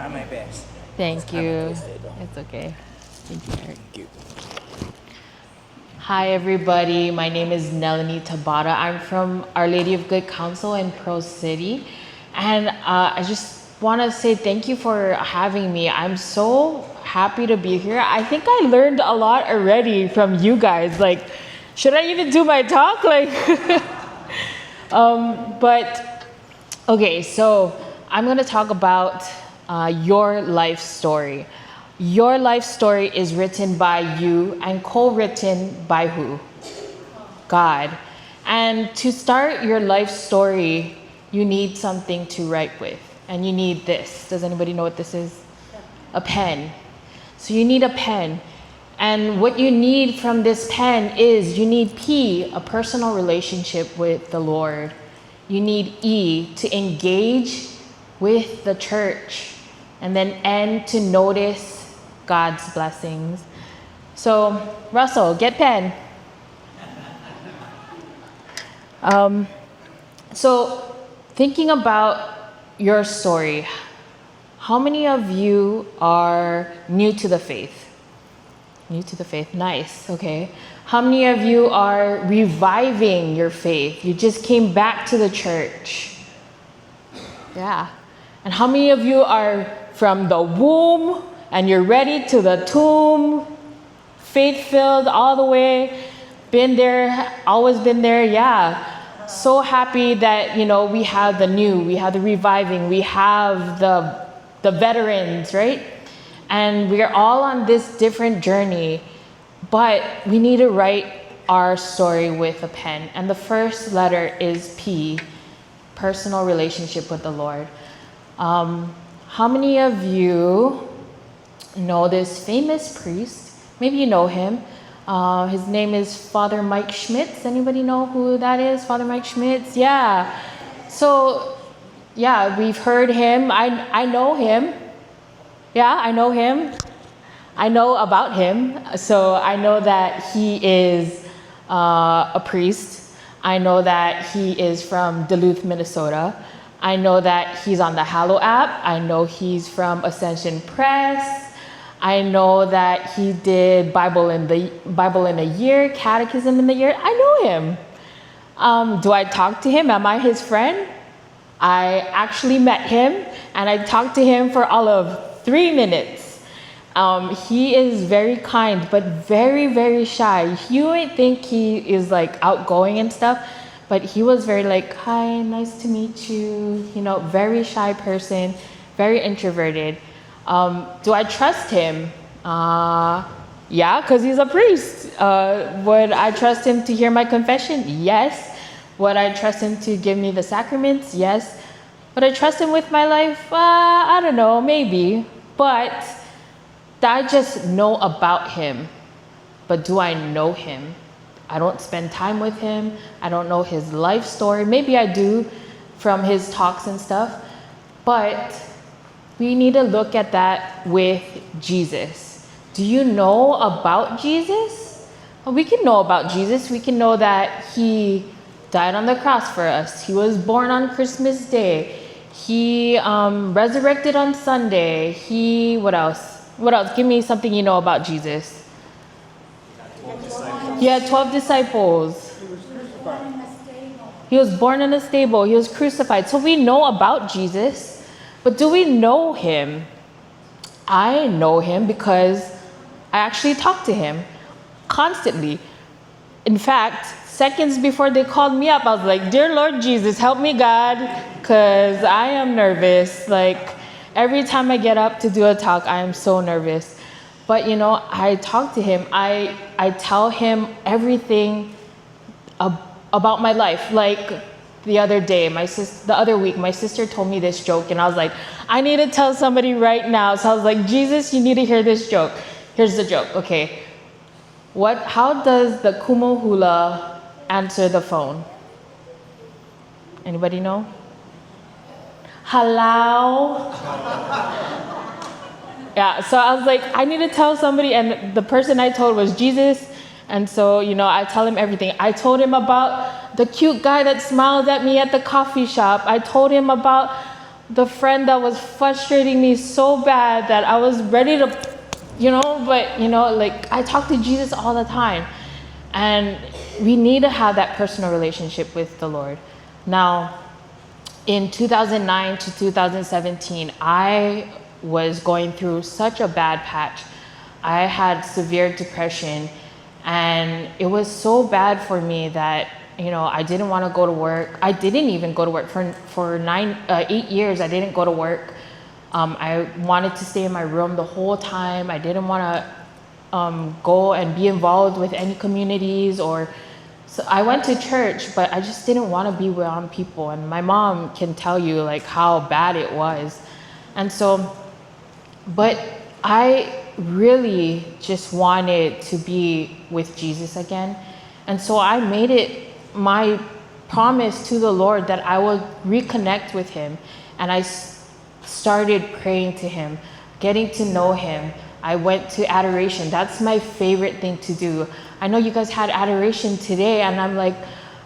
try my best. Thank you. It's okay. Thank you, Eric. Thank you. Hi, everybody. My name is Nelanie Tabata. I'm from Our Lady of Good Counsel in Pro City. And I just want to say thank you for having me. I'm so happy to be here. I think I learned a lot already from you guys. Like, should I even do my talk? Like, but okay, so I'm going to talk about your life story. Your life story is written by you and co-written by who? God. And to start your life story, you need something to write with. And you need this. Does anybody know what this is? A pen. So you need a pen. And what you need from this pen is you need P, a personal relationship with the Lord. You need E, to engage with the church. And then N, to notice God's blessings. So, Russell, get pen. So, thinking about your story, how many of you are new to the faith? New to the faith, nice, okay. How many of you are reviving your faith? You just came back to the church. Yeah. And how many of you are from the womb and you're ready to the tomb, faith-filled all the way, been there, always been there, yeah. So happy that, we have the new, we have the reviving, we have the veterans, right? And we're all on this different journey, but we need to write our story with a pen. And the first letter is P, personal relationship with the Lord. How many of you know this famous priest? Maybe you know him. His name is Father Mike Schmitz. Anybody know who that is? Father Mike Schmitz? Yeah. So, yeah, we've heard him. I know him. Yeah, I know him. I know about him. So I know that he is a priest. I know that he is from Duluth, Minnesota. I know that he's on the Hallow app. I know he's from Ascension Press. I know that he did Bible in a Year, Catechism in the Year. I know him. Do I talk to him? Am I his friend? I actually met him and I talked to him for all of 3 minutes. He is very kind, but very, very shy. You might think he is like outgoing and stuff, but he was very like, hi, nice to meet you. Very shy person, very introverted. Do I trust him? Yeah, because he's a priest. Would I trust him to hear my confession? Yes. Would I trust him to give me the sacraments? Yes. Would I trust him with my life? I don't know, maybe. But I just know about him. But do I know him? I don't spend time with him. I don't know his life story. Maybe I do from his talks and stuff. But we need to look at that with Jesus. Do you know about Jesus? Well, we can know about Jesus. We can know that he died on the cross for us. He was born on Christmas Day. He resurrected on Sunday. What else? What else? Give me something you know about Jesus. He had 12 disciples. He was born in a stable. He was crucified. So we know about Jesus, but do we know him? I know him because I actually talk to him constantly. In fact, seconds before they called me up, I was like, dear Lord Jesus, help me, God, because I am nervous. Like, every time I get up to do a talk, I am so nervous. But, I talk to him. I tell him everything about my life. Like the other day, the other week, my sister told me this joke, and I was like, I need to tell somebody right now. So I was like, Jesus, you need to hear this joke. Here's the joke. Okay. How does the kumo hula answer the phone? Anybody know? Hello? Yeah, so I was like, I need to tell somebody, and the person I told was Jesus. And so, I tell him everything. I told him about the cute guy that smiled at me at the coffee shop. I told him about the friend that was frustrating me so bad that I was ready to, like I talk to Jesus all the time. And we need to have that personal relationship with the Lord. Now, in 2009 to 2017, I was going through such a bad patch. I had severe depression, and it was so bad for me that, I didn't want to go to work. I didn't even go to work for 8 years. I didn't go to work. I wanted to stay in my room the whole time. I didn't want to go and be involved with any communities so I went to church, but I just didn't want to be around people. And my mom can tell you like how bad it was. And so, but I really just wanted to be with Jesus again. And so I made it my promise to the Lord that I would reconnect with him. And I started praying to him, getting to know him. I went to adoration. That's my favorite thing to do. I know you guys had adoration today, and I'm like,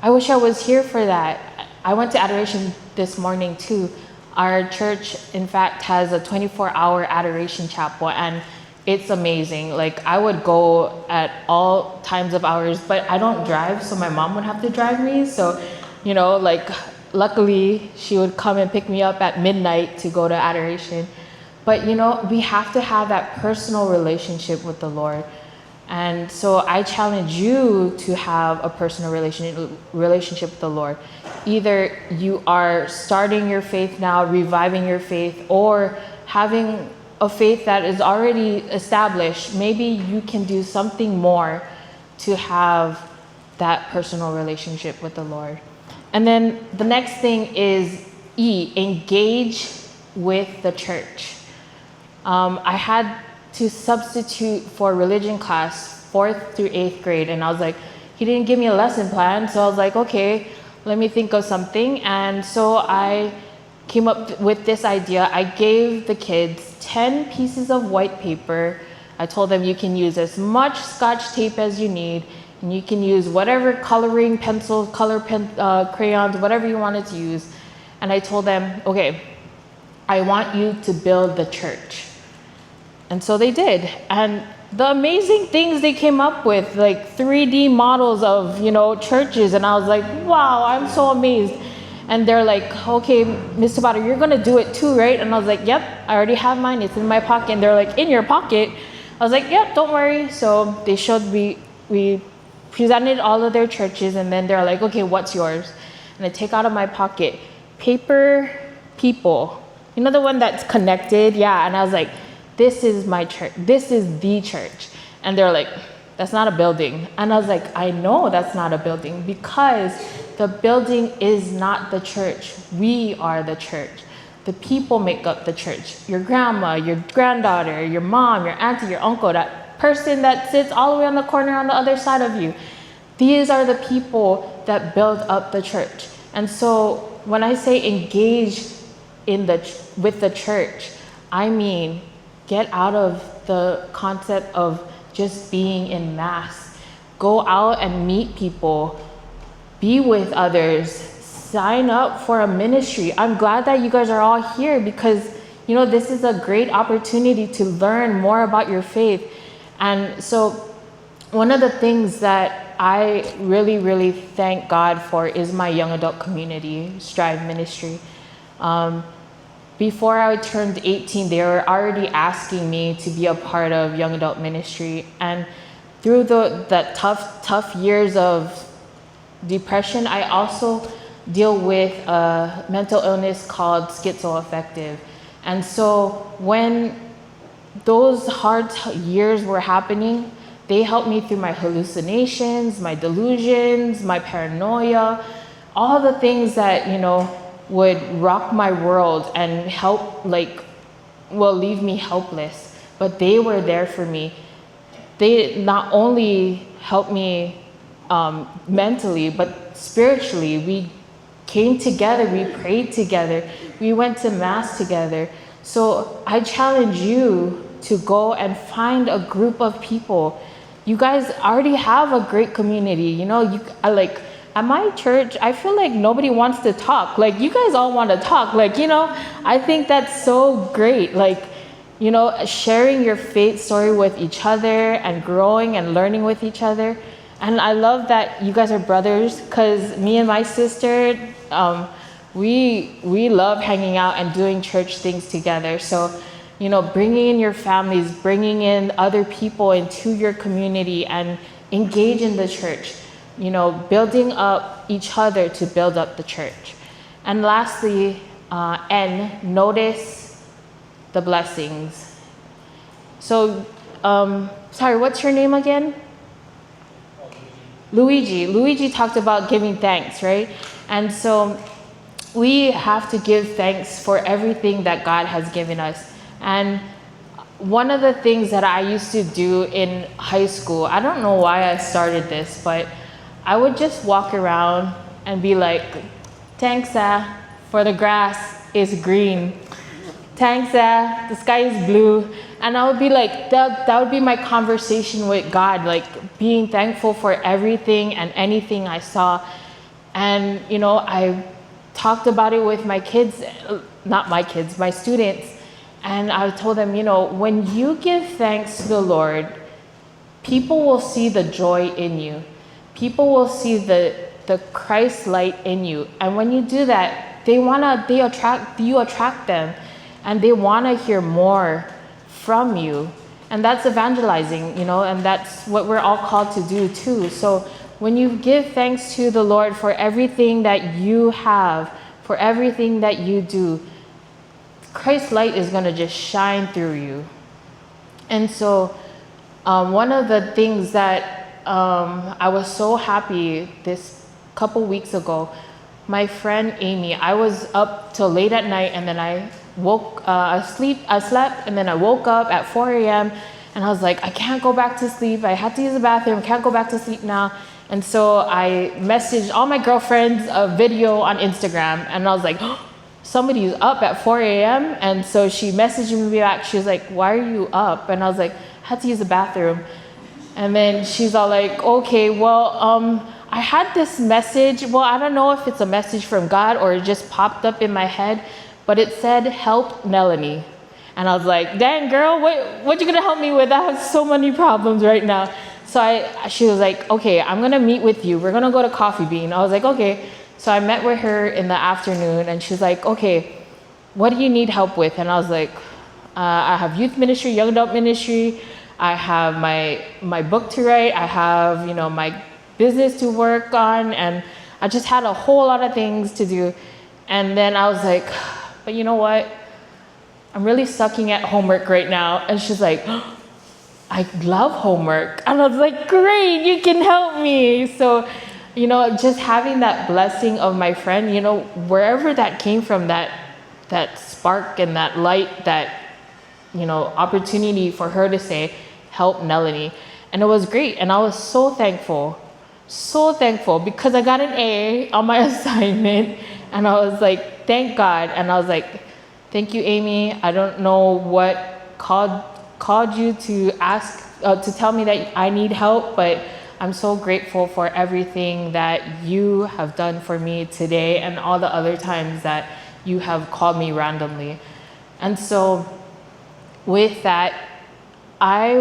I wish I was here for that. I went to adoration this morning too. Our church, in fact, has a 24-hour adoration chapel, and it's amazing. Like, I would go at all times of hours, but I don't drive, so my mom would have to drive me. So, luckily, she would come and pick me up at midnight to go to adoration. But, we have to have that personal relationship with the Lord. And so I challenge you to have a personal relationship with the Lord. Either you are starting your faith now, reviving your faith, or having a faith that is already established. Maybe you can do something more to have that personal relationship with the Lord. And then the next thing is E, engage with the church. I had to substitute for religion class 4th through 8th grade, and I was like, he didn't give me a lesson plan, so I was like, okay, let me think of something. And so I came up with this idea. I gave the kids 10 pieces of white paper. I told them you can use as much Scotch tape as you need, and you can use whatever coloring pencils, crayons, whatever you wanted to use. And I told them, okay, I want you to build the church. And so they did. And the amazing things they came up with, like 3D models of, churches. And I was like, wow, I'm so amazed. And they're like, okay, Mr. Potter, you're going to do it too, right? And I was like, yep, I already have mine. It's in my pocket. And they're like, in your pocket? I was like, yep, don't worry. So they showed we presented all of their churches. And then they're like, okay, what's yours? And I take out of my pocket, paper people. The one that's connected? Yeah. And I was like, this is my church. This is the church. And they're like, that's not a building. And I was like, I know that's not a building, because the building is not the church. We are the church. The people make up the church. Your grandma, your granddaughter, your mom, your auntie, your uncle, that person that sits all the way on the corner on the other side of you. These are the people that build up the church. And so when I say engage with the church, I mean, get out of the concept of just being in mass. Go out and meet people. Be with others. Sign up for a ministry. I'm glad that you guys are all here, because, this is a great opportunity to learn more about your faith. And so one of the things that I really, really thank God for is my young adult community, Strive Ministry. Before I turned 18, they were already asking me to be a part of young adult ministry. And through the tough years of depression, I also deal with a mental illness called schizoaffective. And so when those hard years were happening, they helped me through my hallucinations, my delusions, my paranoia, all the things that, would rock my world and leave me helpless. But they were there for me. They not only helped me mentally, but spiritually. We came together, we prayed together, we went to mass together. So I challenge you to go and find a group of people. You guys already have a great community. at my church, I feel like nobody wants to talk. Like, you guys all want to talk. Like, I think that's so great. Like, sharing your faith story with each other and growing and learning with each other. And I love that you guys are brothers, because me and my sister, we love hanging out and doing church things together. So, bringing in your families, bringing in other people into your community and engage in the church, building up each other to build up the church. And lastly, N, notice the blessings. So, sorry, what's your name again? Luigi talked about giving thanks, right? And so we have to give thanks for everything that God has given us. And one of the things that I used to do in high school, I don't know why I started this, but I would just walk around and be like, thanks, for the grass is green. Thanks, the sky is blue. And I would be like, that would be my conversation with God, like being thankful for everything and anything I saw. And, I talked about it with my kids, not my kids, my students. And I told them, when you give thanks to the Lord, people will see the joy in you. People will see the Christ light in you. And when you do that, you attract them, and they want to hear more from you. And that's evangelizing, and that's what we're all called to do too. So when you give thanks to the Lord for everything that you have, for everything that you do, Christ's light is going to just shine through you. And so one of the things that I was so happy this couple weeks ago, my friend Amy, I was up till late at night, and then I slept, and then I woke up at 4 a.m. and I was like, I can't go back to sleep. I had to use the bathroom. Can't go back to sleep now. And so I messaged all my girlfriends a video on Instagram, and I was like, oh, somebody's up at 4 a.m. And so she messaged me back. She was like, why are you up? And I was like, I had to use the bathroom. And then she's all like, okay, well, I had this message. Well, I don't know if it's a message from God or it just popped up in my head, but it said, help Melanie. And I was like, dang, girl, what you gonna help me with? I have so many problems right now. So she was like, okay, I'm gonna meet with you. We're gonna go to Coffee Bean. I was like, okay. So I met with her in the afternoon, and she's like, okay, what do you need help with? And I was like, I have youth ministry, young adult ministry. I have my book to write. I have, my business to work on. And I just had a whole lot of things to do. And then I was like, but you know what? I'm really sucking at homework right now. And she's like, I love homework. And I was like, great, you can help me. So, just having that blessing of my friend, wherever that came from, that spark and that light, that, opportunity for her to say, help Melanie. And it was great. And I was so thankful because I got an A on my assignment. And I was like, thank God. And I was like, thank you, Amy. I don't know what called you to ask, to tell me that I need help, but I'm so grateful for everything that you have done for me today and all the other times that you have called me randomly. And so with that, I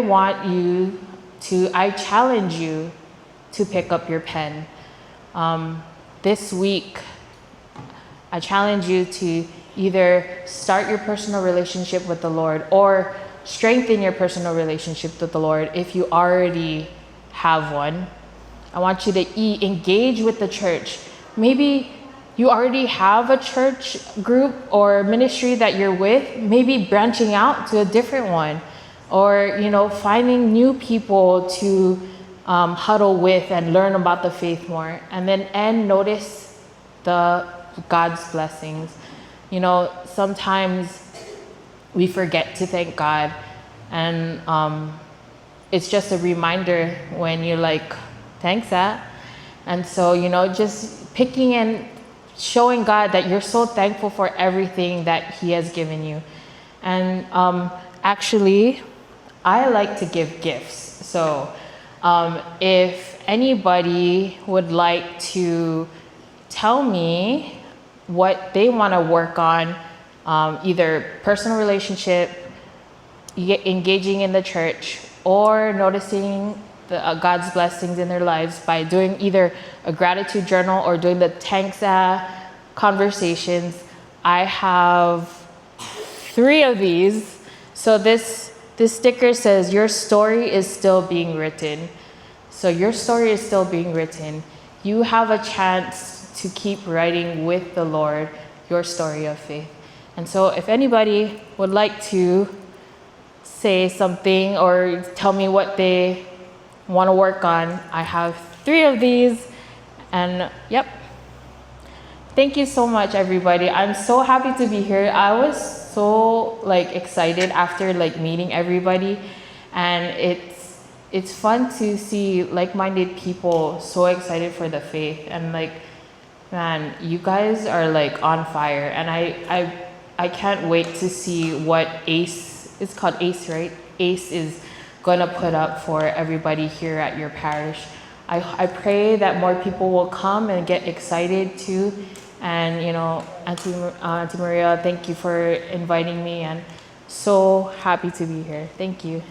challenge you to pick up your pen. This week, I challenge you to either start your personal relationship with the Lord or strengthen your personal relationship with the Lord if you already have one. I want you to engage with the church. Maybe you already have a church group or ministry that you're with, maybe branching out to a different one, or finding new people to huddle with and learn about the faith more. And then notice God's blessings. Sometimes we forget to thank God, and it's just a reminder when you're like, thanks, And so, just picking and showing God that you're so thankful for everything that He has given you. And actually, I like to give gifts. So If anybody would like to tell me what they want to work on, either personal relationship, engaging in the church, or noticing God's blessings in their lives by doing either a gratitude journal or doing the Tanksa conversations, I have 3 of these. So this sticker says, your story is still being written. So your story is still being written. You have a chance to keep writing with the Lord your story of faith. And so if anybody would like to say something or tell me what they want to work on, I have 3 of these. And yep. Thank you so much, everybody. I'm so happy to be here. I was so excited after meeting everybody, and it's fun to see like-minded people so excited for the faith. And man, you guys are on fire, and I can't wait to see what ACE, it's called ACE, right? ACE is gonna put up for everybody here at your parish. I pray that more people will come and get excited too. And Auntie Maria, thank you for inviting me, and so happy to be here. Thank you.